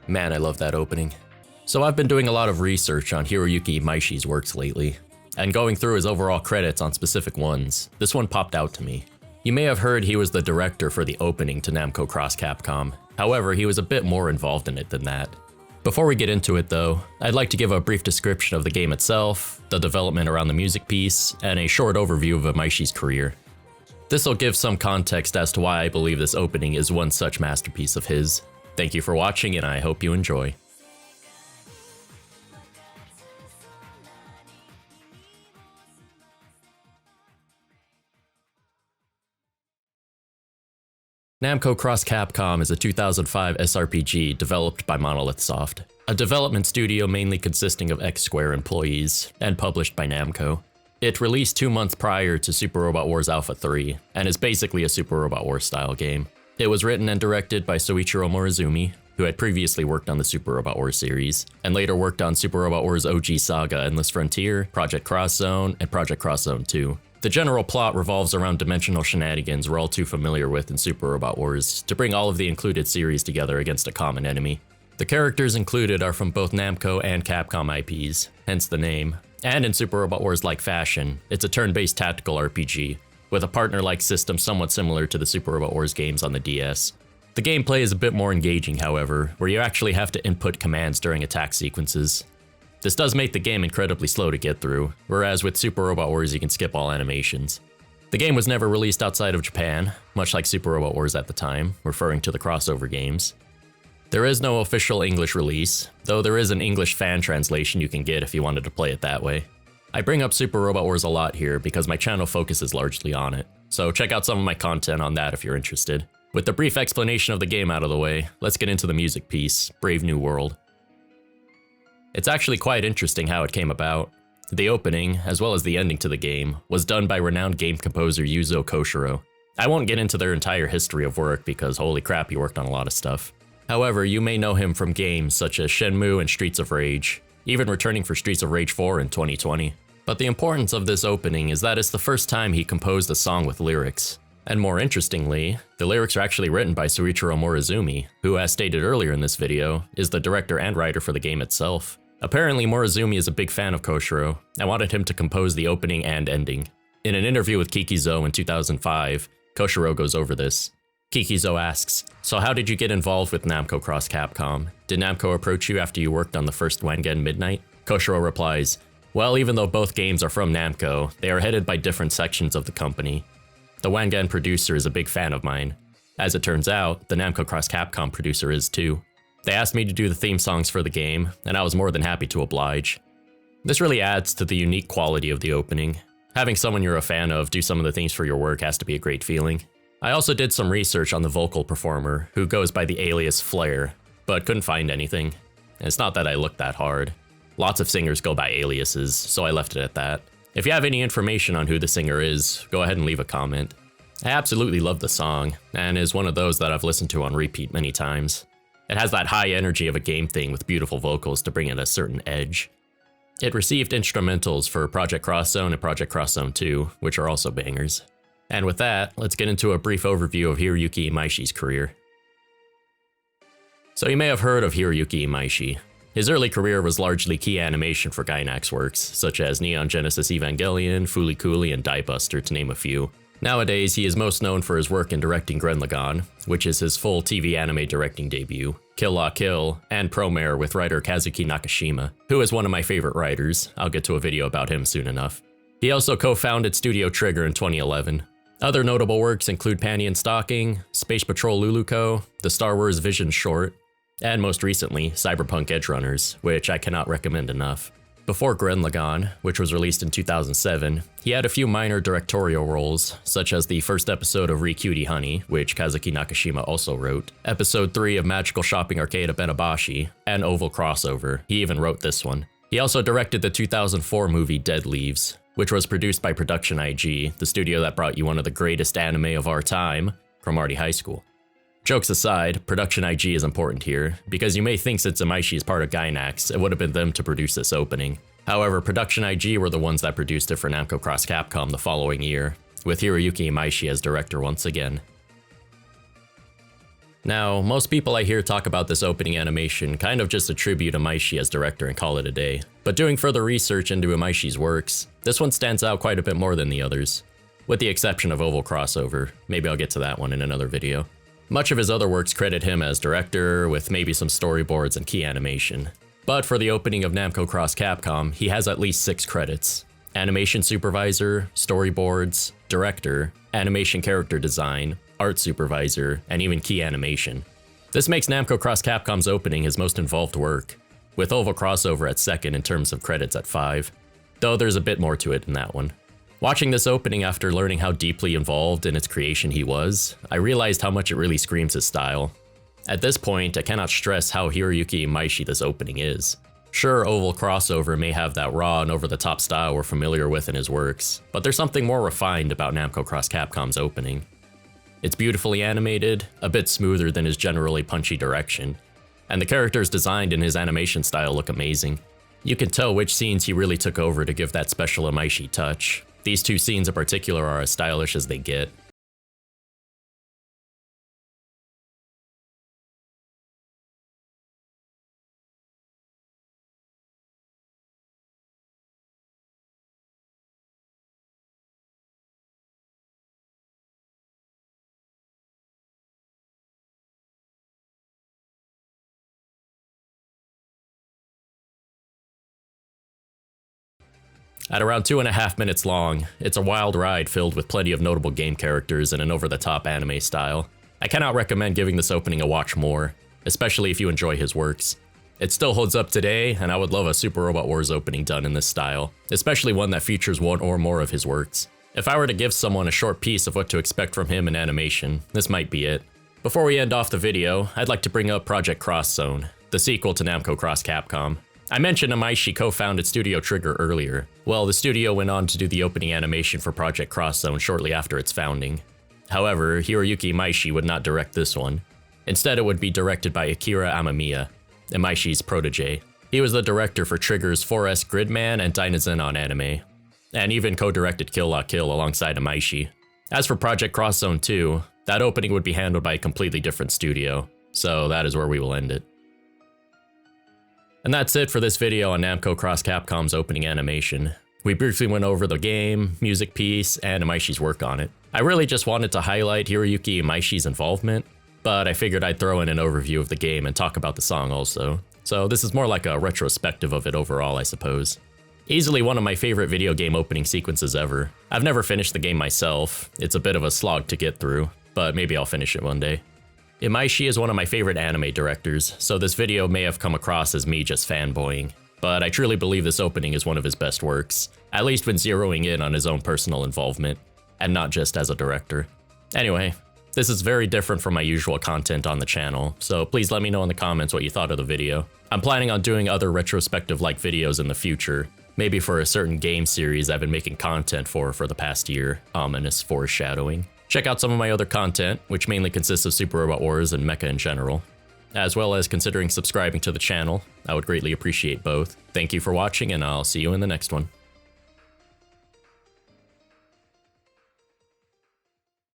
Man, I love that opening. So I've been doing a lot of research on Hiroyuki Imaishi's works lately, and going through his overall credits on specific ones, this one popped out to me. You may have heard he was the director for the opening to Namco X Capcom, however, he was a bit more involved in it than that. Before we get into it though, I'd like to give a brief description of the game itself, the development around the music piece, and a short overview of Imaishi's career. This will give some context as to why I believe this opening is one such masterpiece of his. Thank you for watching, and I hope you enjoy. Namco X Capcom is a 2005 SRPG developed by Monolith Soft, a development studio mainly consisting of X Square employees, and published by Namco. It released 2 months prior to Super Robot Wars Alpha 3, and is basically a Super Robot Wars style game. It was written and directed by Soichiro Morizumi, who had previously worked on the Super Robot Wars series, and later worked on Super Robot Wars OG Saga Endless Frontier, Project Cross Zone, and Project Cross Zone 2. The general plot revolves around dimensional shenanigans we're all too familiar with in Super Robot Wars, to bring all of the included series together against a common enemy. The characters included are from both Namco and Capcom IPs, hence the name. And in Super Robot Wars-like fashion, it's a turn-based tactical RPG, with a partner-like system somewhat similar to the Super Robot Wars games on the DS. The gameplay is a bit more engaging, however, where you actually have to input commands during attack sequences. This does make the game incredibly slow to get through, whereas with Super Robot Wars you can skip all animations. The game was never released outside of Japan, much like Super Robot Wars at the time, referring to the crossover games. There is no official English release, though there is an English fan translation you can get if you wanted to play it that way. I bring up Super Robot Wars a lot here because my channel focuses largely on it, so check out some of my content on that if you're interested. With the brief explanation of the game out of the way, let's get into the music piece, Brave New World. It's actually quite interesting how it came about. The opening, as well as the ending to the game, was done by renowned game composer Yuzo Koshiro. I won't get into their entire history of work because holy crap, he worked on a lot of stuff. However, you may know him from games such as Shenmue and Streets of Rage, even returning for Streets of Rage 4 in 2020. But the importance of this opening is that it's the first time he composed a song with lyrics. And more interestingly, the lyrics are actually written by Soichiro Morizumi, who, as stated earlier in this video, is the director and writer for the game itself. Apparently, Morizumi is a big fan of Koshiro, and wanted him to compose the opening and ending. In an interview with Kikizo in 2005, Koshiro goes over this. Kikizo asks, "So how did you get involved with Namco X Capcom? Did Namco approach you after you worked on the first Wangen Midnight?" Koshiro replies, "Well, even though both games are from Namco, they are headed by different sections of the company. The Wangen producer is a big fan of mine. As it turns out, the Namco X Capcom producer is too. They asked me to do the theme songs for the game, and I was more than happy to oblige." This really adds to the unique quality of the opening. Having someone you're a fan of do some of the themes for your work has to be a great feeling. I also did some research on the vocal performer, who goes by the alias Flare, but couldn't find anything. And it's not that I looked that hard. Lots of singers go by aliases, so I left it at that. If you have any information on who the singer is, go ahead and leave a comment. I absolutely love the song, and is one of those that I've listened to on repeat many times. It has that high energy of a game thing with beautiful vocals to bring it a certain edge. It received instrumentals for Project Cross Zone and Project Cross Zone 2, which are also bangers. And with that, let's get into a brief overview of Hiroyuki Imaishi's career. So you may have heard of Hiroyuki Imaishi. His early career was largely key animation for Gainax works, such as Neon Genesis Evangelion, Fooly Cooly, and Die Buster, to name a few. Nowadays, he is most known for his work in directing Gurren Lagann, which is his full TV anime directing debut, Kill La Kill, and Promare with writer Kazuki Nakashima, who is one of my favorite writers. I'll get to a video about him soon enough. He also co-founded Studio Trigger in 2011. Other notable works include Panty and Stocking, Space Patrol Luluco, the Star Wars Vision short, and most recently, Cyberpunk Edgerunners, which I cannot recommend enough. Before Gurren Lagann, which was released in 2007, he had a few minor directorial roles, such as the first episode of Re Cutie Honey, which Kazuki Nakashima also wrote, episode 3 of Magical Shopping Arcade Benabashi, and Oval Crossover. He even wrote this one. He also directed the 2004 movie Dead Leaves, which was produced by Production IG, the studio that brought you one of the greatest anime of our time, Cromartie High School. Jokes aside, Production IG is important here, because you may think since Imaishi is part of Gainax, it would have been them to produce this opening. However, Production IG were the ones that produced it for Namco X Capcom the following year, with Hiroyuki Imaishi as director once again. Now, most people I hear talk about this opening animation kind of just attribute Imaishi as director and call it a day. But doing further research into Imaishi's works, this one stands out quite a bit more than the others. With the exception of Oval Crossover, maybe I'll get to that one in another video. Much of his other works credit him as director, with maybe some storyboards and key animation. But for the opening of Namco X Capcom, he has at least 6 credits. Animation supervisor, storyboards, director, animation character design, art supervisor, and even key animation. This makes Namco X Capcom's opening his most involved work, with Oval Crossover at second in terms of credits at 5, though there's a bit more to it than that one. Watching this opening after learning how deeply involved in its creation he was, I realized how much it really screams his style. At this point, I cannot stress how Hiroyuki Imaishi this opening is. Sure, Oval Crossover may have that raw and over-the-top style we're familiar with in his works, but there's something more refined about Namco X Capcom's opening. It's beautifully animated, a bit smoother than his generally punchy direction, and the characters designed in his animation style look amazing. You can tell which scenes he really took over to give that special Imaishi touch. These 2 scenes in particular are as stylish as they get. At around 2.5 minutes long, it's a wild ride filled with plenty of notable game characters and an over-the-top anime style. I cannot recommend giving this opening a watch more, especially if you enjoy his works. It still holds up today, and I would love a Super Robot Wars opening done in this style, especially one that features one or more of his works. If I were to give someone a short piece of what to expect from him in animation, this might be it. Before we end off the video, I'd like to bring up Project Cross Zone, the sequel to Namco X Capcom. I mentioned Imaishi co-founded Studio Trigger earlier. Well, the studio went on to do the opening animation for Project Cross Zone shortly after its founding. However, Hiroyuki Imaishi would not direct this one. Instead, it would be directed by Akira Amamiya, Imaishi's protege. He was the director for Trigger's 4S Gridman and Dynazenon anime, and even co-directed Kill La Kill alongside Imaishi. As for Project Cross Zone 2, that opening would be handled by a completely different studio, so that is where we will end it. And that's it for this video on Namco X Capcom's opening animation. We briefly went over the game, music piece, and Imaishi's work on it. I really just wanted to highlight Hiroyuki Imaishi's involvement, but I figured I'd throw in an overview of the game and talk about the song also. So this is more like a retrospective of it overall, I suppose. Easily one of my favorite video game opening sequences ever. I've never finished the game myself, it's a bit of a slog to get through, but maybe I'll finish it one day. Imaishi is one of my favorite anime directors, so this video may have come across as me just fanboying, but I truly believe this opening is one of his best works, at least when zeroing in on his own personal involvement, and not just as a director. Anyway, this is very different from my usual content on the channel, so please let me know in the comments what you thought of the video. I'm planning on doing other retrospective-like videos in the future, maybe for a certain game series I've been making content for the past year, ominous foreshadowing. Check out some of my other content, which mainly consists of Super Robot Wars and mecha in general, as well as considering subscribing to the channel. I would greatly appreciate both. Thank you for watching, and I'll see you in the next one.